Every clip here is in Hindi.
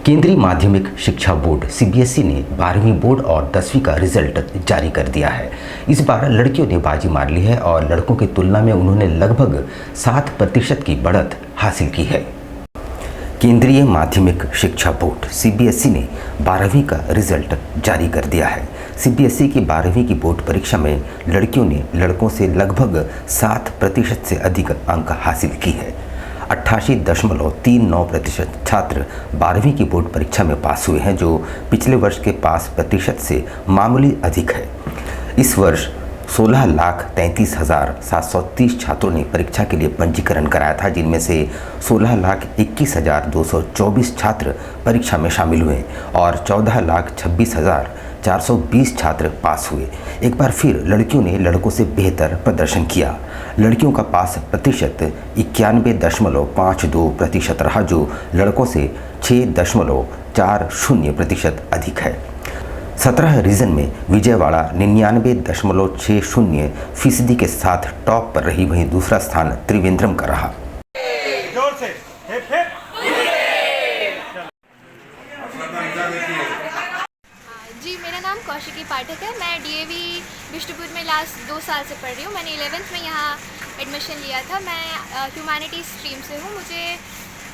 केंद्रीय माध्यमिक शिक्षा बोर्ड सीबीएसई ने 12वीं बोर्ड और 10वीं का रिजल्ट जारी कर दिया है। इस बार लड़कियों ने बाजी मार ली है और लड़कों की तुलना में उन्होंने लगभग 7% की बढ़त हासिल की है। केंद्रीय माध्यमिक शिक्षा बोर्ड सीबीएसई ने 12वीं का रिजल्ट जारी कर दिया है। सीबीएसई की 12वीं की बोर्ड परीक्षा में लड़कियों ने लड़कों से लगभग 7% से अधिक अंक हासिल की है। 88.39% छात्र 12वीं की बोर्ड परीक्षा में पास हुए हैं, जो पिछले वर्ष के पास प्रतिशत से मामूली अधिक है। इस वर्ष 16,33,730 छात्रों ने परीक्षा के लिए पंजीकरण कराया था, जिनमें से 16,21,224 छात्र परीक्षा में शामिल हुए और 14,26,420 छात्र पास हुए। एक बार फिर लड़कियों ने लड़कों से बेहतर प्रदर्शन किया। लड़कियों का पास प्रतिशत 91.52% रहा, जो लड़कों से 6.40% अधिक है। 17 रीजन में विजयवाड़ा 99.60% के साथ टॉप पर रही, वहीं दूसरा स्थान त्रिवेंद्रम का रहा। जोर से जी, मेरा नाम कौशिकी पाठक है। मैं डीएवी बिष्टुपुर में लास्ट 2 साल से पढ़ रही हूँ। मैंने 11th में यहाँ एडमिशन लिया था। मैं ह्यूमैनिटीज़ स्ट्रीम से हूँ। मुझे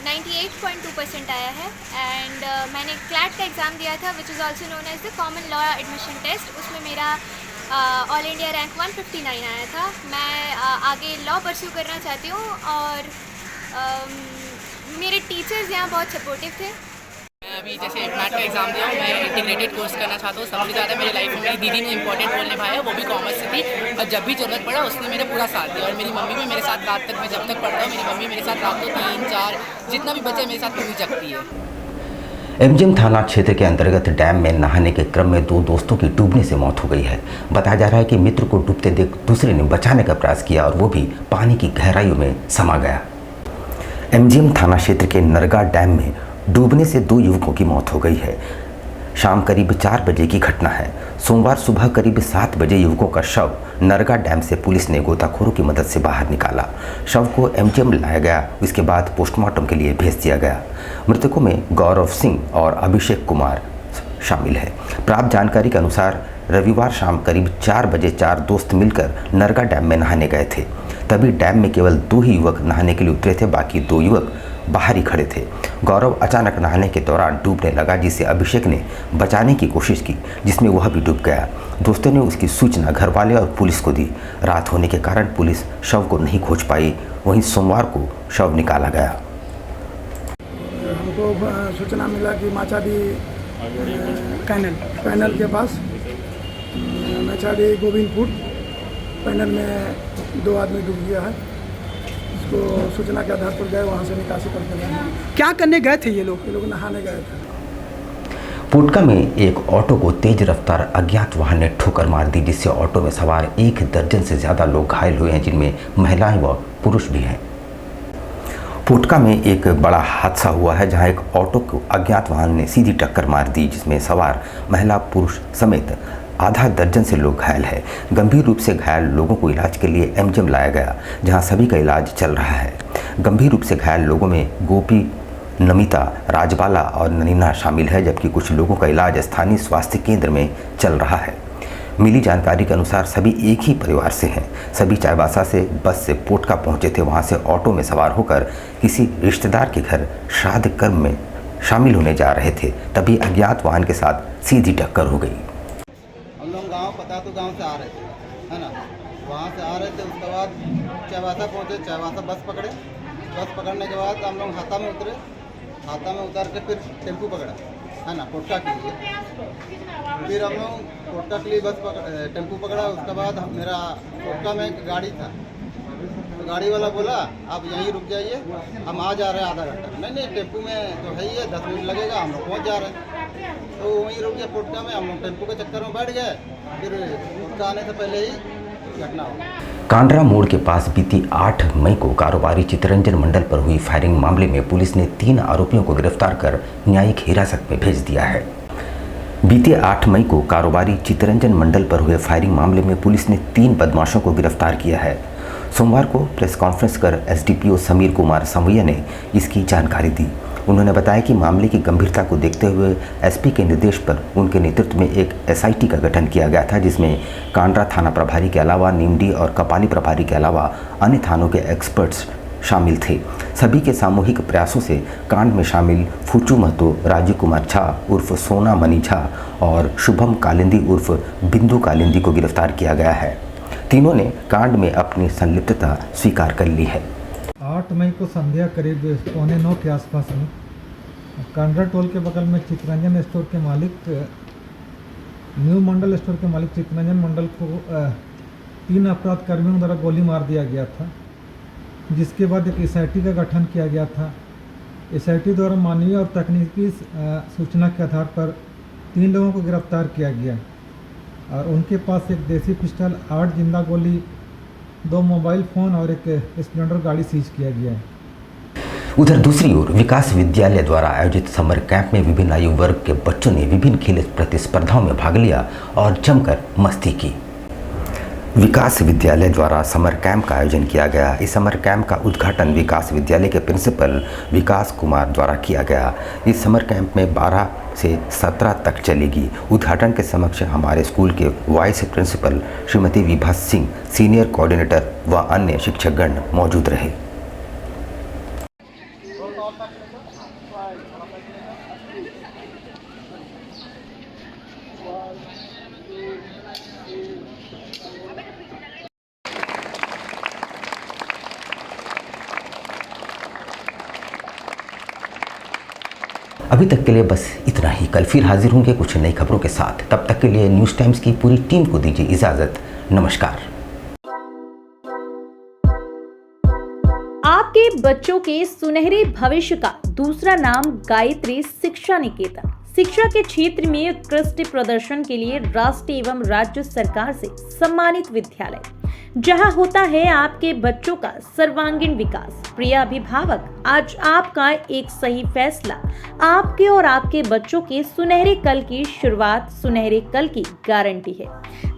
98.2% आया है एंड मैंने क्लैट का एग्ज़ाम दिया था, which is also known as the common law admission test. उसमें मेरा ऑल इंडिया रैंक 159 आया था। मैं आगे लॉ परस्यू करना चाहती हूँ और मेरे टीचर्स यहाँ बहुत सपोर्टिव थे। मैं अभी जैसे मैट का एग्जाम दिया हूँ, मैं इंटीग्रेटेड कोर्स करना चाहता हूँ। सबसे ज़्यादा मेरी लाइफ में मेरी दीदी ने इंपॉर्टेंट रोल निभाया, वो भी कॉमर्स से थी और जब भी ज़रूरत पड़ा उसने मेरा पूरा साथ दिया। और मेरी मम्मी भी मेरे साथ रात तक, मैं जब तक पढ़ता हूँ मेरी मम्मी मेरे साथ रात को 3-4 जितना भी बच्चे मेरे साथ पूरी जगती है। एमजीएम थाना क्षेत्र के अंतर्गत डैम में नहाने के क्रम में 2 दोस्तों की डूबने से मौत हो गई है। बताया जा रहा है कि मित्र को डूबते देख दूसरे ने बचाने का प्रयास किया और वो भी पानी की गहराइयों में समा गया। एमजीएम थाना क्षेत्र के नरगा डैम में डूबने से 2 युवकों की मौत हो गई है। शाम करीब 4 बजे की घटना है। सोमवार सुबह करीब 7 बजे युवकों का शव नरगा डैम से पुलिस ने गोताखोरों की मदद से बाहर निकाला। शव को एमजीएम लाया गया, इसके बाद पोस्टमार्टम के लिए भेज दिया गया। मृतकों में गौरव सिंह और अभिषेक कुमार शामिल है। प्राप्त जानकारी के अनुसार रविवार शाम करीब 4 बजे 4 दोस्त मिलकर नरगा डैम में नहाने गए थे। तभी डैम में केवल 2 ही युवक नहाने के लिए उतरे थे, बाकी 2 युवक बाहर ही खड़े थे। गौरव अचानक नहाने के दौरान डूबने लगा, जिसे अभिषेक ने बचाने की कोशिश की, जिसमें वह भी डूब गया। दोस्तों ने उसकी सूचना घर वाले और पुलिस को दी। रात होने के कारण पुलिस शव को नहीं खोज पाई। वहीं सोमवार को शव निकाला गया। हमको सूचना मिला कि माचाडी पैनल के पास माचाडी गोविंदपुर पैनल में 2 आदमी डूब गया है। इसको सूचना के आधार पर गए, वहाँ से निकासी करके गए। क्या करने गए थे ये लोग? नहाने गए थे। पोटका में एक ऑटो को तेज रफ्तार अज्ञात वाहन ने ठोकर मार दी, जिससे ऑटो में सवार 1 दर्जन से ज़्यादा लोग घायल हुए हैं, जिनमें महिलाएं व पुरुष भी हैं। पोटका में एक बड़ा हादसा हुआ है, जहां एक ऑटो को अज्ञात वाहन ने सीधी टक्कर मार दी, जिसमें सवार महिला पुरुष समेत आधा दर्जन से लोग घायल हैं। गंभीर रूप से घायल लोगों को इलाज के लिए एमजीएम लाया गया, जहां सभी का इलाज चल रहा है। गंभीर रूप से घायल लोगों में गोपी, नमिता, राजबाला और ननीना शामिल है, जबकि कुछ लोगों का इलाज स्थानीय स्वास्थ्य केंद्र में चल रहा है। मिली जानकारी के अनुसार सभी एक ही परिवार से हैं। सभी चाईबासा से बस से पोटका पहुंचे थे। वहां से ऑटो में सवार होकर किसी रिश्तेदार के घर श्राद्ध कर्म में शामिल होने जा रहे थे, तभी अज्ञात वाहन के साथ सीधी टक्कर हो गई। हम लोग गाँव पता तो गाँव से आ रहे थे, है ना। वहाँ से आ रहे थे, उसके बाद चाईबासा पहुँचे। चाईबासा बस पकड़े। बस पकड़ने के बाद हम लोग हाथा में उतरे। हाथा में उतर के फिर टेम्पू पकड़ा, है ना, पोटका के लिए। फिर हम लोग पोटका के लिए टेम्पू पकड़ा। उसके बाद मेरा पोटका में एक गाड़ी था, तो गाड़ी वाला बोला आप यहीं रुक जाइए, हम आ जा रहे हैं आधा घंटा। नहीं टेम्पू में तो है ही है, 10 मिनट लगेगा, हम लोग पहुँच जा रहे हैं। तो वहीं रुक गया पोटका में। हम लोग टेम्पू के चक्कर में बैठ गए। फिर पोटका आने से पहले ही घटना हो। कांड्रा मोड़ के पास बीती 8 मई को कारोबारी चित्तरंजन मंडल पर हुई फायरिंग मामले में पुलिस ने 3 आरोपियों को गिरफ्तार कर न्यायिक हिरासत में भेज दिया है। बीते 8 मई को कारोबारी चित्तरंजन मंडल पर हुए फायरिंग मामले में पुलिस ने 3 बदमाशों को गिरफ्तार किया है। सोमवार को प्रेस कॉन्फ्रेंस कर एसडीपीओ समीर कुमार समैया ने इसकी जानकारी दी। उन्होंने बताया कि मामले की गंभीरता को देखते हुए एसपी के निर्देश पर उनके नेतृत्व में एक एसआईटी का गठन किया गया था, जिसमें कांड्रा थाना प्रभारी के अलावा नीमडी और कपाली प्रभारी के अलावा अन्य थानों के एक्सपर्ट्स शामिल थे। सभी के सामूहिक प्रयासों से कांड में शामिल फूचू महतो, राजू कुमार झा उर्फ सोना मनी झा और शुभम कालिंदी उर्फ बिंदु कालिंदी को गिरफ्तार किया गया है। तीनों ने कांड में अपनी संलिप्तता स्वीकार कर ली है। 8 मई को संध्या करीब 8:45 के आसपास में कांड्रा टोल के बगल में चितरंजन स्टोर के मालिक न्यू मंडल स्टोर के मालिक चितरंजन मंडल को 3 अपराध कर्मियों द्वारा गोली मार दिया गया था, जिसके बाद एक एसआईटी का गठन किया गया था। एसआईटी द्वारा मानवीय और तकनीकी सूचना के आधार पर 3 लोगों को गिरफ्तार किया गया और उनके पास एक देसी पिस्टल, 8 जिंदा गोली, 2 मोबाइल फ़ोन और एक स्प्लेंडर गाड़ी सीज किया गया है। उधर दूसरी ओर विकास विद्यालय द्वारा आयोजित समर कैंप में विभिन्न आयु वर्ग के बच्चों ने विभिन्न खेल प्रतिस्पर्धाओं में भाग लिया और जमकर मस्ती की। विकास विद्यालय द्वारा समर कैंप का आयोजन किया गया। इस समर कैंप का उद्घाटन विकास विद्यालय के प्रिंसिपल विकास कुमार द्वारा किया गया। इस समर कैंप में 12 से 17 तक चलेगी। उद्घाटन के समक्ष हमारे स्कूल के vice principal Shrimati Vibha Singh, senior coordinator व अन्य शिक्षकगण मौजूद रहे। अभी तक के लिए बस इतना ही। कल फिर हाजिर होंगे कुछ नई खबरों के साथ। तब तक के लिए न्यूज़ टाइम्स की पूरी टीम को दीजिए इजाज़त। नमस्कार। आपके बच्चों के सुनहरे भविष्य का दूसरा नाम गायत्री शिक्षा निकेतन। शिक्षा के क्षेत्र में उत्कृष्ट प्रदर्शन के लिए राष्ट्रीय एवं राज्य सरकार से सम्मानित विद्यालय, जहां होता है आपके बच्चों का सर्वांगीण विकास। प्रिय अभिभावक, आज आपका एक सही फैसला आपके और आपके बच्चों के सुनहरे कल की शुरुआत, सुनहरे कल की गारंटी है।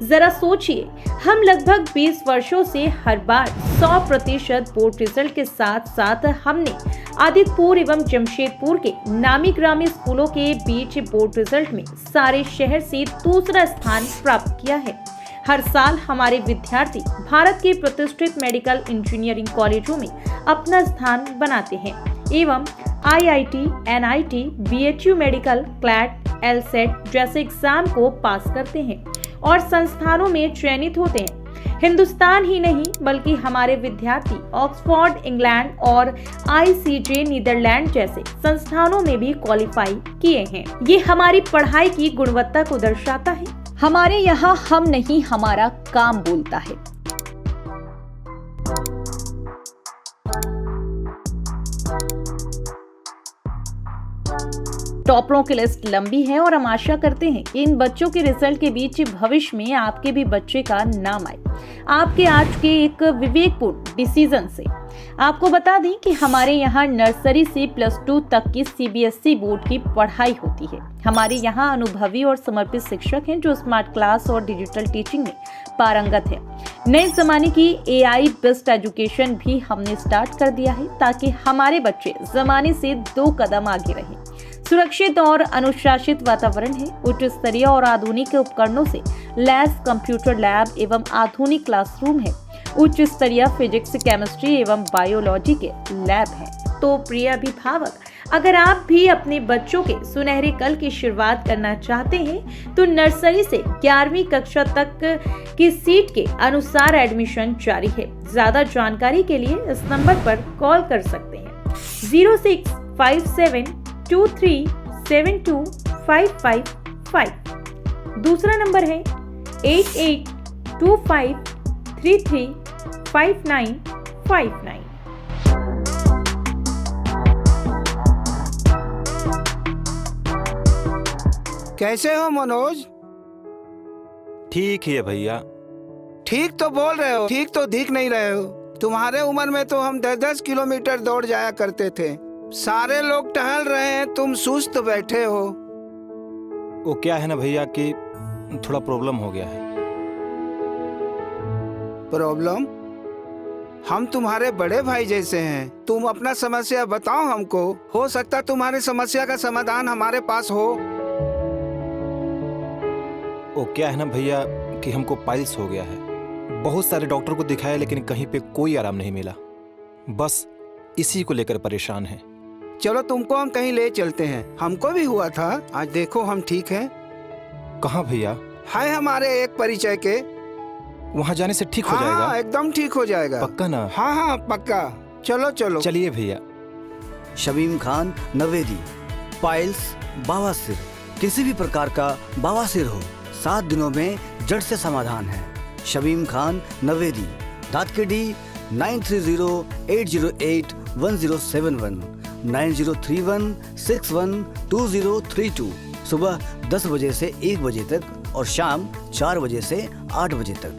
जरा सोचिए, हम लगभग 20 वर्षों से हर बार 100% बोर्ड रिजल्ट के साथ साथ हमने आदितपुर एवं जमशेदपुर के नामी ग्रामी स्कूलों के बीच बोर्ड रिजल्ट में सारे शहर से दूसरा स्थान प्राप्त किया है। हर साल हमारे विद्यार्थी भारत के प्रतिष्ठित मेडिकल इंजीनियरिंग कॉलेजों में अपना स्थान बनाते हैं एवं IIT, NIT, BHU medical, CLAT, LSET जैसे एग्जाम को पास करते हैं और संस्थानों में चयनित होते हैं। हिंदुस्तान ही नहीं बल्कि हमारे विद्यार्थी ऑक्सफोर्ड, इंग्लैंड और ICJ नीदरलैंड जैसे संस्थानों में भी क्वालिफाई किए हैं। ये हमारी पढ़ाई की गुणवत्ता को दर्शाता है। हमारे यहाँ हम नहीं, हमारा काम बोलता है। टॉपरों की लिस्ट लंबी है और हम आशा करते हैं कि इन बच्चों के रिजल्ट के बीच भविष्य में आपके भी बच्चे का नाम आए, आपके आज के एक विवेकपूर्ण डिसीजन से। आपको बता दें कि हमारे यहाँ नर्सरी से +2 तक की CBSE बोर्ड की पढ़ाई होती है। हमारे यहाँ अनुभवी और समर्पित शिक्षक हैं जो स्मार्ट क्लास और डिजिटल टीचिंग में पारंगत है। नए जमाने की AI बेस्ड एजुकेशन भी हमने स्टार्ट कर दिया है ताकि हमारे बच्चे जमाने से 2 कदम आगे रहें। सुरक्षित और अनुशासित वातावरण है। उच्च स्तरीय और आधुनिक उपकरणों से लैस, कंप्यूटर लैब एवं आधुनिक क्लासरूम है। उच्च स्तरीय फिजिक्स, केमिस्ट्री एवं बायोलॉजी के लैब हैं। तो प्रिय अभिभावक, अगर आप भी अपने बच्चों के सुनहरे कल की शुरुआत करना चाहते हैं तो नर्सरी से 11वीं कक्षा तक की सीट के अनुसार एडमिशन जारी है। ज्यादा जानकारी के लिए इस नंबर पर कॉल कर सकते हैं 0657237255। दूसरा नंबर है 8825335959। कैसे हो मनोज? ठीक ही है भैया। ठीक तो बोल रहे हो, ठीक तो दिख नहीं रहे हो। तुम्हारे उम्र में तो हम 10-10 किलोमीटर दौड़ जाया करते थे। सारे लोग टहल रहे हैं, तुम सुस्त बैठे हो। वो क्या है ना भैया कि थोड़ा प्रॉब्लम हो गया है। प्रॉब्लम? हम तुम्हारे बड़े भाई जैसे हैं। तुम अपना समस्या बताओ हमको, हो सकता तुम्हारी समस्या का समाधान हमारे पास हो। वो क्या है ना भैया कि हमको पाइल्स हो गया है। बहुत सारे डॉक्टर को दिखाया लेकिन कहीं पे कोई आराम नहीं मिला। बस इसी को लेकर परेशान है। चलो तुमको हम कहीं ले चलते हैं, हमको भी हुआ था, आज देखो हम ठीक हैं। कहाँ भैया? है हमारे एक परिचय के। वहाँ जाने से ठीक हो जाएगा? हाँ, एकदम ठीक हो जाएगा। पक्का ना? हाँ हाँ पक्का। चलो चलो चलिए भैया। शमीम खान नवेदी, पाइल्स, बवासीर, किसी भी प्रकार का बवासीर हो 7 दिनों में जड़ से समाधान है। शमीम खान नवेदी, दातकेडी 9308081071 9031612032, सुबह 10 बजे से 1 बजे तक और शाम 4 बजे से 8 बजे तक।